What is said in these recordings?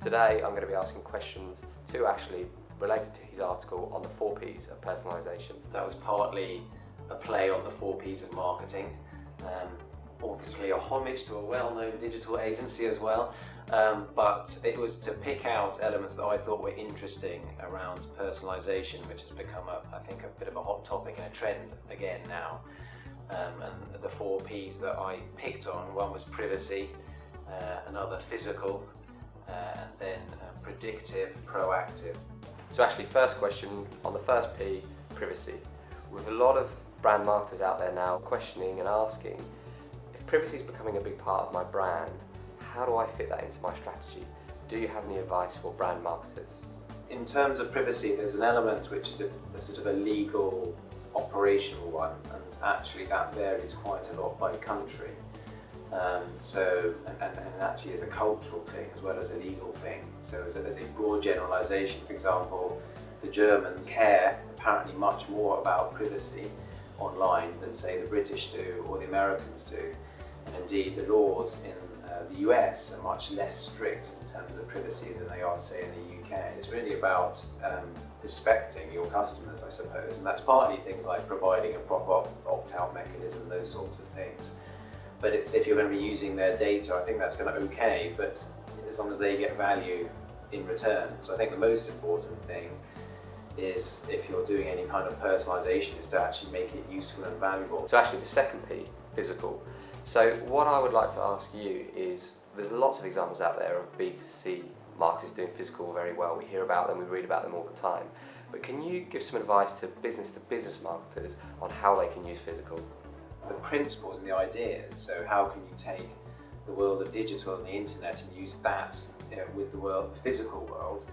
Today I'm going to be asking questions to Ashley related to his article on the 4 Ps of personalisation. That was partly a play on the 4 Ps of marketing, obviously a homage to a well-known digital agency as well, but it was to pick out elements that I thought were interesting around personalisation, which has become, I think, a bit of a hot topic and a trend again now. And the 4 Ps that I picked on, one was privacy, another physical, and then predictive, proactive. So actually, first question on the first P, privacy. With a lot of brand marketers out there now questioning and asking, if privacy is becoming a big part of my brand, how do I fit that into my strategy? Do you have any advice for brand marketers? In terms of privacy, there's an element which is a sort of a legal, operational one, and actually that varies quite a lot by country. And actually is a cultural thing as well as a legal thing. So as a broad generalisation, for example, the Germans care apparently much more about privacy online than say the British do or the Americans do. And indeed the laws in the US are much less strict in terms of privacy than they are say in the UK. It's really about respecting your customers, I suppose, and that's partly things like providing a proper opt-out mechanism, those sorts of things. But it's, if you're going to be using their data, I think that's going to okay, but as long as they get value in return. So I think the most important thing is, if you're doing any kind of personalisation, is to actually make it useful and valuable. So actually the second P, physical. So what I would like to ask you is, there's lots of examples out there of B2C marketers doing physical very well. We hear about them, we read about them all the time. But can you give some advice to business marketers on how they can use physical? The principles and the ideas, so how can you take the world of digital and the internet and use that with the physical world,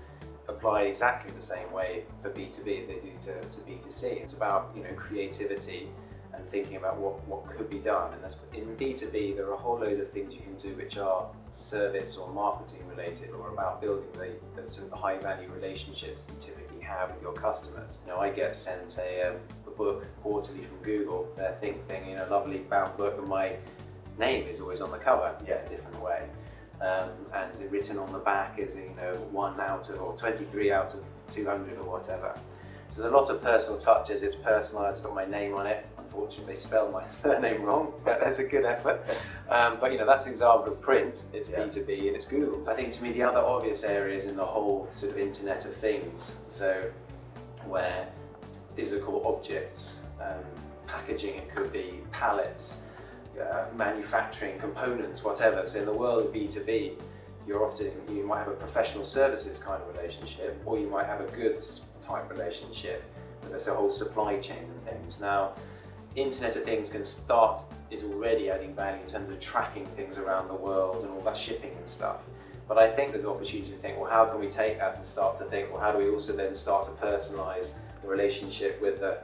applied exactly the same way for B2B as they do to B2C. It's about creativity and thinking about what could be done. And in B2B there are a whole load of things you can do which are service or marketing related, or about building the sort of high value relationships you typically have with your customers. I get sent a book quarterly from Google, their Think thing, lovely bound book, and my name is always on the cover in a different way. And written on the back is 1 out of, or 23 out of 200 or whatever. So there's a lot of personal touches. It's personalised, it's got my name on it. Unfortunately, they spelled my surname wrong, but that's a good effort. But that's an example of print. It's B2B and it's Google. I think to me the other obvious areas in the whole sort of Internet of Things, so where physical objects, packaging, it could be pallets, manufacturing components, whatever. So in the world of B2B, you might have a professional services kind of relationship, or you might have a goods type relationship, but there's a whole supply chain and things. Now, Internet of Things is already adding value in terms of tracking things around the world and all that shipping and stuff. But I think there's an opportunity to think, well, how can we take that and start to think, well, how do we also then start to personalise the relationship with the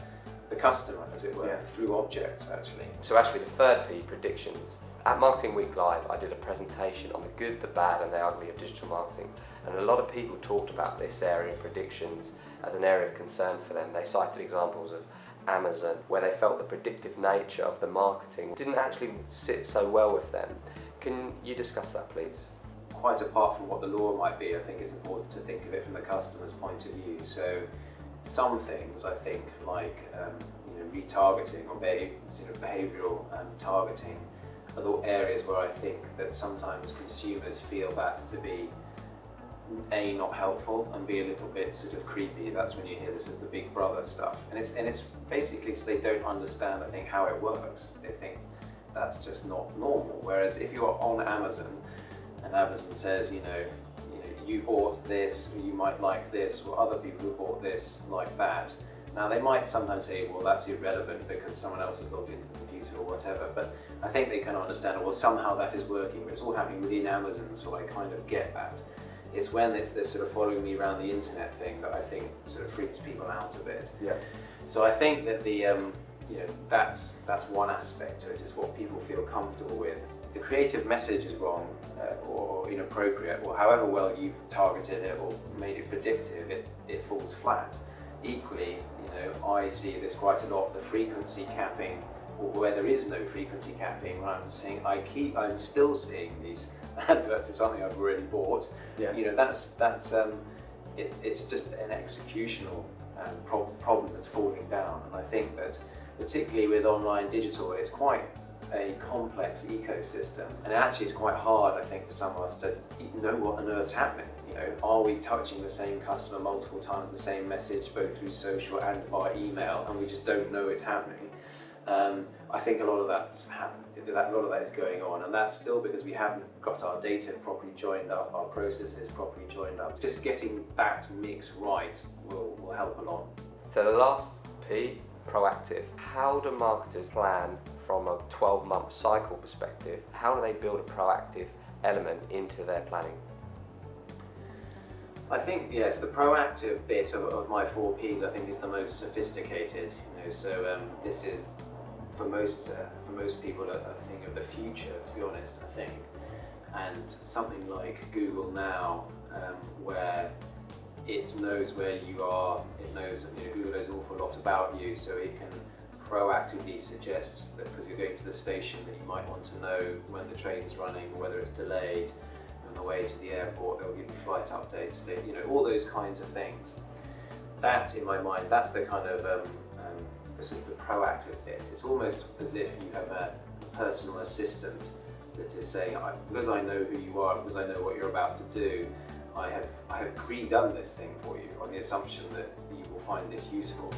customer, as it were, through objects actually. So actually the third P, predictions. At Marketing Week Live, I did a presentation on the good, the bad and the ugly of digital marketing, and a lot of people talked about this area of predictions as an area of concern for them. They cited examples of Amazon, where they felt the predictive nature of the marketing didn't actually sit so well with them. Can you discuss that, please? Quite apart from what the law might be, I think it's important to think of it from the customer's point of view. So some things, I think, like retargeting or behavioural targeting, are the areas where I think that sometimes consumers feel that to be A, not helpful, and B, a little bit sort of creepy. That's when you hear this of the Big Brother stuff, and it's basically because they don't understand, I think, how it works. They think that's just not normal. Whereas if you're on Amazon and Amazon says, you bought this, you might like this, or other people who bought this like that. Now they might sometimes say, well, that's irrelevant because someone else has logged into the computer or whatever, but I think they kind of understand, well, somehow that is working, but it's all happening within Amazon, so I kind of get that. It's when it's this sort of following me around the internet thing that I think sort of freaks people out a bit. Yeah. So I think that that's one aspect to it, is what people feel comfortable with. If the creative message is wrong or inappropriate, or however well you've targeted it or made it predictive, it falls flat. Equally, I see this quite a lot, the frequency capping or where there is no frequency capping, where I'm saying I'm still seeing these adverts for something I've already bought. Yeah. You know, it's just an executional problem that's falling down. And I think that particularly with online digital, it's quite a complex ecosystem, and actually it's quite hard, I think, for some of us to know what on earth's happening. You know, are we touching the same customer multiple times, the same message, both through social and via email, and we just don't know it's happening. I think a lot of that is going on, and that's still because we haven't got our data properly joined up, our processes properly joined up. Just getting that mix right will help a lot. So the last P, proactive. How do marketers plan from a 12-month cycle perspective? How do they build a proactive element into their planning? I think, yes, the proactive bit of my 4 Ps, I think, is the most sophisticated. You know, so this is for most people a thing of the future, to be honest, I think. And something like Google Now, where it knows where you are, it knows, Google knows an awful lot about you, so it can proactively suggest that because you're going to the station that you might want to know when the train's running, or whether it's delayed, on the way to the airport, they'll give you flight updates, all those kinds of things. That, in my mind, that's the kind of the proactive bit. It's almost as if you have a personal assistant that is saying, because I know who you are, because I know what you're about to do, I have pre-done this thing for you on the assumption that you will find this useful.